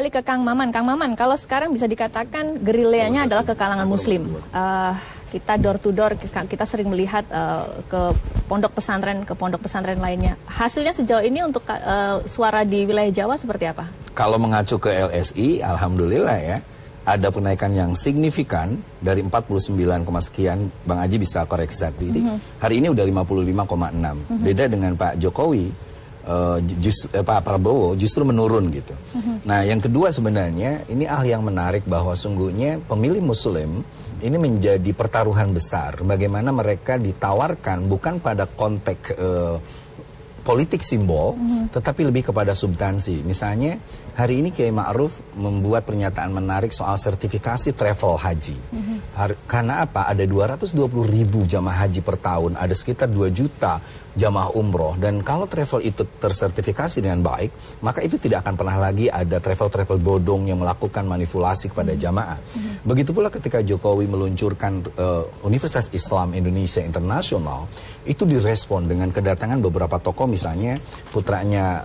beralih ke Kang Maman. Kang Maman, kalau sekarang bisa dikatakan gerilyanya adalah ke kalangan Muslim. Kita door to door, kita sering melihat ke pondok pesantren lainnya. Hasilnya sejauh ini untuk suara di wilayah Jawa seperti apa? Kalau mengacu ke LSI, alhamdulillah ya, ada kenaikan yang signifikan dari 49, sekian. Bang Aji bisa koreksi saat ini. Hari ini udah 55,6. Beda dengan Pak Jokowi. Pak Prabowo justru menurun gitu. Nah, yang kedua sebenarnya ini hal yang menarik bahwa sungguhnya pemilih Muslim ini menjadi pertaruhan besar. Bagaimana mereka ditawarkan bukan pada konteks politik simbol, tetapi lebih kepada substansi. Misalnya hari ini Kiai Ma'ruf membuat pernyataan menarik soal sertifikasi travel haji. Karena apa? Ada 220.000 jamaah haji per tahun, ada sekitar 2 juta jamaah umroh. Dan kalau travel itu tersertifikasi dengan baik, maka itu tidak akan pernah lagi ada travel-travel bodong yang melakukan manipulasi kepada jamaah. Begitu pula ketika Jokowi meluncurkan Universitas Islam Indonesia Internasional, itu direspon dengan kedatangan beberapa tokoh, misalnya putranya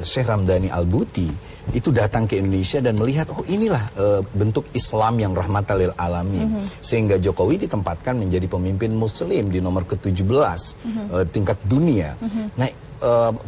Syekh Ramdhani Al-Buti, itu datang ke Indonesia dan melihat, oh inilah bentuk Islam yang rahmatan lil alamin. Sehingga Jokowi ditempatkan menjadi pemimpin Muslim di nomor ke-17 tingkat dunia. Nah,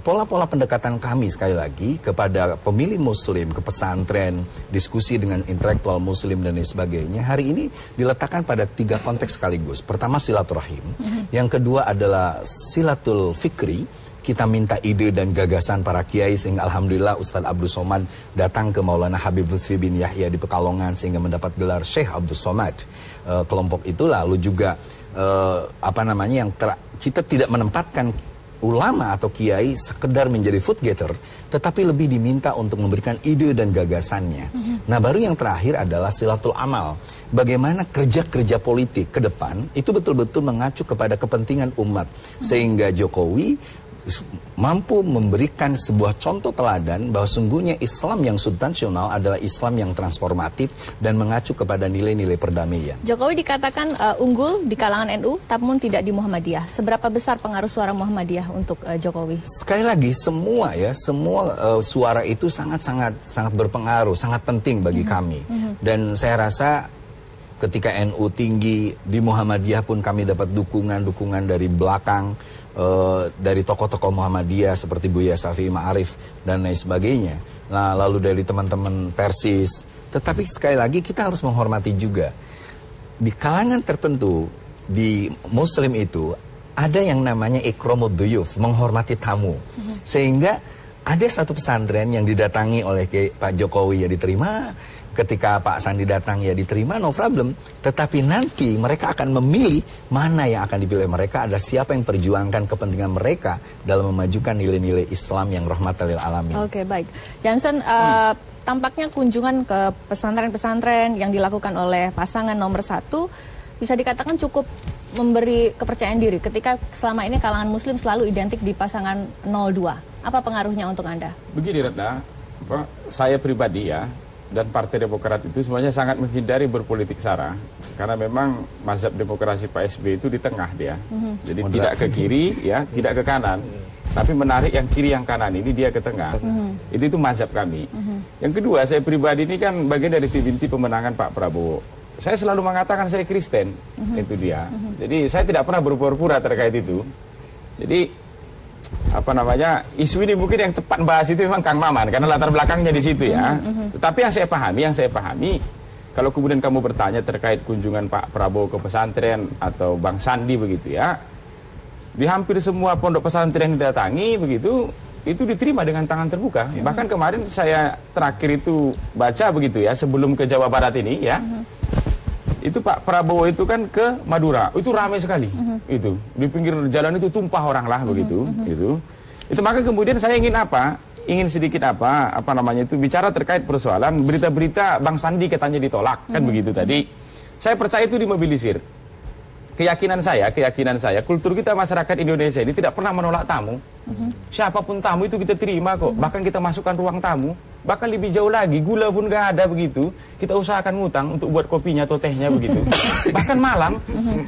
pola-pola pendekatan kami sekali lagi kepada pemilih Muslim, ke pesantren, diskusi dengan intelektual Muslim dan lain sebagainya, hari ini diletakkan pada 3 konteks sekaligus. Pertama silaturahim, yang kedua adalah silatul fikri. Kita minta ide dan gagasan para kiai sehingga alhamdulillah Ustadz Abdul Somad datang ke Maulana Habib Lutfi bin Yahya di Pekalongan sehingga mendapat gelar Syekh Abdul Somad. Kelompok itu lalu juga kita tidak menempatkan ulama atau kiai sekedar menjadi food getter, tetapi lebih diminta untuk memberikan ide dan gagasannya. Nah, baru yang terakhir adalah silatul amal. Bagaimana kerja-kerja politik ke depan itu betul-betul mengacu kepada kepentingan umat, sehingga Jokowi mampu memberikan sebuah contoh teladan bahwa sungguhnya Islam yang substansional adalah Islam yang transformatif dan mengacu kepada nilai-nilai perdamaian. Jokowi dikatakan unggul di kalangan NU, namun tidak di Muhammadiyah. Seberapa besar pengaruh suara Muhammadiyah untuk Jokowi? Sekali lagi, semua suara itu sangat berpengaruh, sangat penting bagi kami. Dan saya rasa ketika NU tinggi, di Muhammadiyah pun kami dapat dukungan dari belakang, dari tokoh-tokoh Muhammadiyah seperti Buya Syafi'i Ma'arif dan lain sebagainya. Nah, lalu dari teman-teman Persis. Tetapi sekali lagi kita harus menghormati juga. Di kalangan tertentu, di Muslim itu, ada yang namanya ikramud duyuf, menghormati tamu. Sehingga ada satu pesantren yang didatangi oleh Pak Jokowi, ya diterima. Ketika Pak Sandi datang, ya diterima, no problem. Tetapi nanti mereka akan memilih mana yang akan dipilih mereka, ada siapa yang perjuangkan kepentingan mereka dalam memajukan nilai-nilai Islam yang rahmatan lil alamin. Oke, baik. Jansen, tampaknya kunjungan ke pesantren-pesantren yang dilakukan oleh pasangan nomor 1 bisa dikatakan cukup memberi kepercayaan diri ketika selama ini kalangan Muslim selalu identik di pasangan 02. Apa pengaruhnya untuk Anda? Begini, Retna, saya pribadi ya, dan Partai Demokrat itu semuanya sangat menghindari berpolitik sara, karena memang mazhab demokrasi Pak SBY itu di tengah dia. Jadi tidak ke kiri, ya, tidak ke kanan, tapi menarik yang kiri yang kanan ini dia ke tengah. Itu mazhab kami. Yang kedua, saya pribadi ini kan bagian dari tim inti pemenangan Pak Prabowo. Saya selalu mengatakan saya Kristen, itu dia. Jadi saya tidak pernah berpura-pura terkait itu. Jadi isu ini mungkin yang tepat bahas itu memang Kang Maman, karena latar belakangnya di situ ya. Tetapi yang saya pahami, kalau kemudian kamu bertanya terkait kunjungan Pak Prabowo ke pesantren atau Bang Sandi begitu ya, di hampir semua pondok pesantren yang didatangi begitu, itu diterima dengan tangan terbuka. Bahkan kemarin saya terakhir itu baca begitu ya, sebelum ke Jawa Barat ini ya, itu Pak Prabowo itu kan ke Madura, itu ramai sekali. Itu di pinggir jalan itu tumpah orang lah begitu. Itu maka kemudian saya ingin sedikit bicara terkait persoalan berita-berita Bang Sandi katanya ditolak, kan begitu tadi. Saya percaya itu dimobilisir. Keyakinan saya, kultur kita masyarakat Indonesia ini tidak pernah menolak tamu. Siapapun tamu itu kita terima kok, bahkan kita masukkan ruang tamu. Bahkan lebih jauh lagi, gula pun nggak ada begitu, kita usahakan ngutang untuk buat kopinya atau tehnya begitu. Bahkan malam,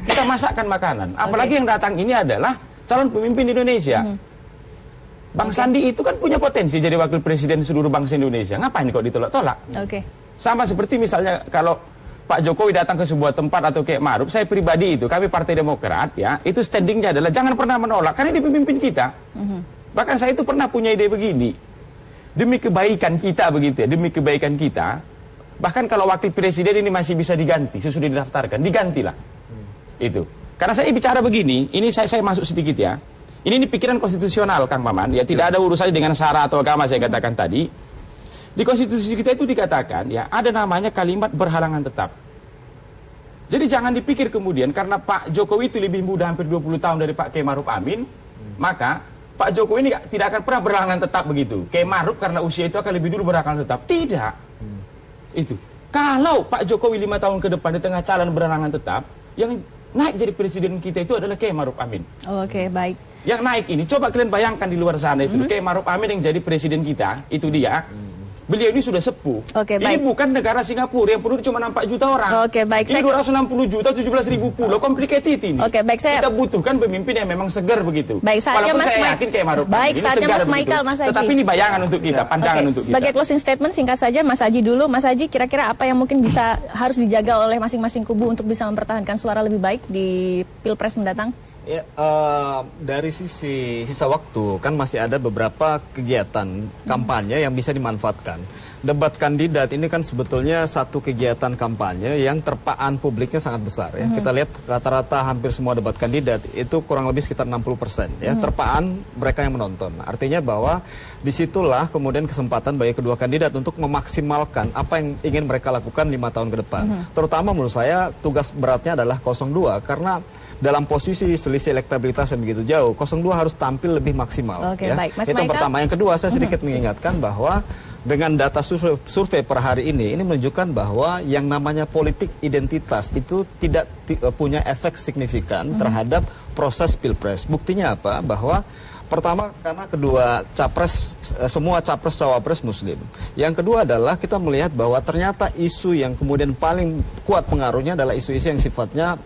kita masakkan makanan. Apalagi yang datang ini adalah calon pemimpin Indonesia. Bang Sandi itu kan punya potensi jadi wakil presiden seluruh bangsa Indonesia. Ngapain kok ditolak-tolak? Sama seperti misalnya kalau Pak Jokowi datang ke sebuah tempat atau kayak Maruf, saya pribadi itu, kami Partai Demokrat ya, itu standingnya adalah jangan pernah menolak, karena ini pemimpin kita. Bahkan saya itu pernah punya ide begini, demi kebaikan kita begitu ya, demi kebaikan kita, bahkan kalau wakil presiden ini masih bisa diganti, sesudah didaftarkan, digantilah. Itu. Karena saya bicara begini, ini saya masuk sedikit ya. Ini pikiran konstitusional, Kang Maman. Ya tidak ada urusannya dengan sara atau agama, saya katakan tadi. Di konstitusi kita itu dikatakan, ya ada namanya kalimat berhalangan tetap. Jadi jangan dipikir kemudian karena Pak Jokowi itu lebih muda hampir 20 tahun dari Pak Kiai Maruf Amin, maka Pak Jokowi ini tidak akan pernah berhalangan tetap begitu. Kiai Maruf karena usia itu akan lebih dulu berhalangan tetap. Tidak. Itu. Kalau Pak Jokowi 5 tahun ke depan di tengah calon berhalangan tetap, yang naik jadi presiden kita itu adalah Kiai Maruf Amin. Baik. Yang naik ini, coba kalian bayangkan di luar sana itu, Kiai Maruf Amin yang jadi presiden kita, itu dia. Beliau ini sudah sepuh. Ini bukan negara Singapura yang penduduk cuma 4 juta orang. Baik. Ini 260 juta, 17.000 pulau, complicated ini. Baik, kita butuhkan pemimpin yang memang segar begitu. Baik, saatnya walaupun Mas saya yakin Kiai Maruf Amin ini saatnya segar Mas Michael, Mas Haji. Tetapi ini bayangan untuk kita, pandangan untuk kita. Sebagai closing statement singkat saja, Mas Haji dulu. Mas Haji, kira-kira apa yang mungkin bisa harus dijaga oleh masing-masing kubu untuk bisa mempertahankan suara lebih baik di Pilpres mendatang? Ya, dari sisa waktu kan masih ada beberapa kegiatan kampanye yang bisa dimanfaatkan. Debat kandidat ini kan sebetulnya satu kegiatan kampanye yang terpaan publiknya sangat besar ya. Kita lihat rata-rata hampir semua debat kandidat itu kurang lebih sekitar 60% ya. Terpaan mereka yang menonton. Artinya bahwa disitulah kemudian kesempatan bagi kedua kandidat untuk memaksimalkan apa yang ingin mereka lakukan 5 tahun ke depan. Terutama menurut saya tugas beratnya adalah 02 karena dalam posisi selisih elektabilitas yang begitu jauh, 02 harus tampil lebih maksimal. Ya. Baik. Mas itu yang pertama. Yang kedua, saya sedikit mengingatkan bahwa dengan data survei per hari ini menunjukkan bahwa yang namanya politik identitas itu tidak punya efek signifikan terhadap proses Pilpres. Buktinya apa? Bahwa pertama karena kedua capres, semua capres cawapres Muslim. Yang kedua adalah kita melihat bahwa ternyata isu yang kemudian paling kuat pengaruhnya adalah isu-isu yang sifatnya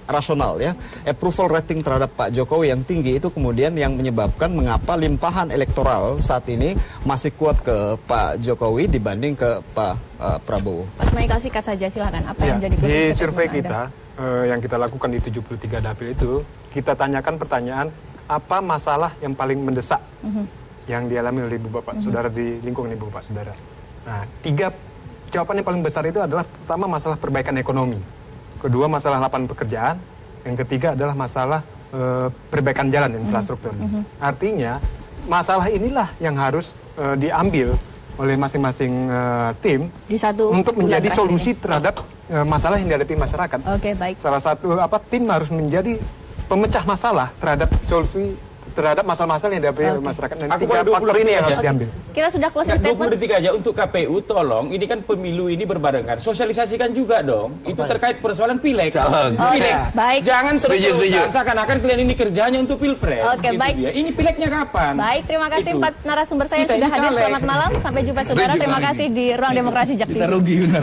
rasional ya. Approval rating terhadap Pak Jokowi yang tinggi itu kemudian yang menyebabkan mengapa limpahan elektoral saat ini masih kuat ke Pak Jokowi dibanding ke Pak Prabowo. Mas Michael, sikat saja silakan. Apa yang jadi di survei kita yang kita lakukan di 73 dapil itu, kita tanyakan pertanyaan apa masalah yang paling mendesak yang dialami oleh ibu bapak saudara di lingkungan ibu bapak saudara. Nah, 3 jawaban yang paling besar itu adalah pertama masalah perbaikan ekonomi, kedua masalah lapangan pekerjaan, yang ketiga adalah masalah perbaikan jalan infrastruktur. Artinya masalah inilah yang harus diambil oleh masing-masing tim untuk menjadi solusi terhadap masalah yang dihadapi masyarakat. Baik. Salah satu tim harus menjadi pemecah masalah terhadap solusi terhadap masalah-masalah yang dihadapi masyarakat. Dan Aku 3 faktor ini yang harus diambil. Kita sudah closing statement. 20 detik aja untuk KPU, tolong, ini kan pemilu ini berbarengan. Sosialisasikan juga dong. Itu terkait persoalan pileg. Baik. Jangan terus seakan-akan kalian ini kerjanya untuk Pilpres. Baik. Ini pilegnya kapan? Baik, terima kasih 4 narasumber saya sudah hadir. Selamat malam. Sampai jumpa saudara. Terima kasih di Ruang Demokrasi Jakti. Kita rugi benar.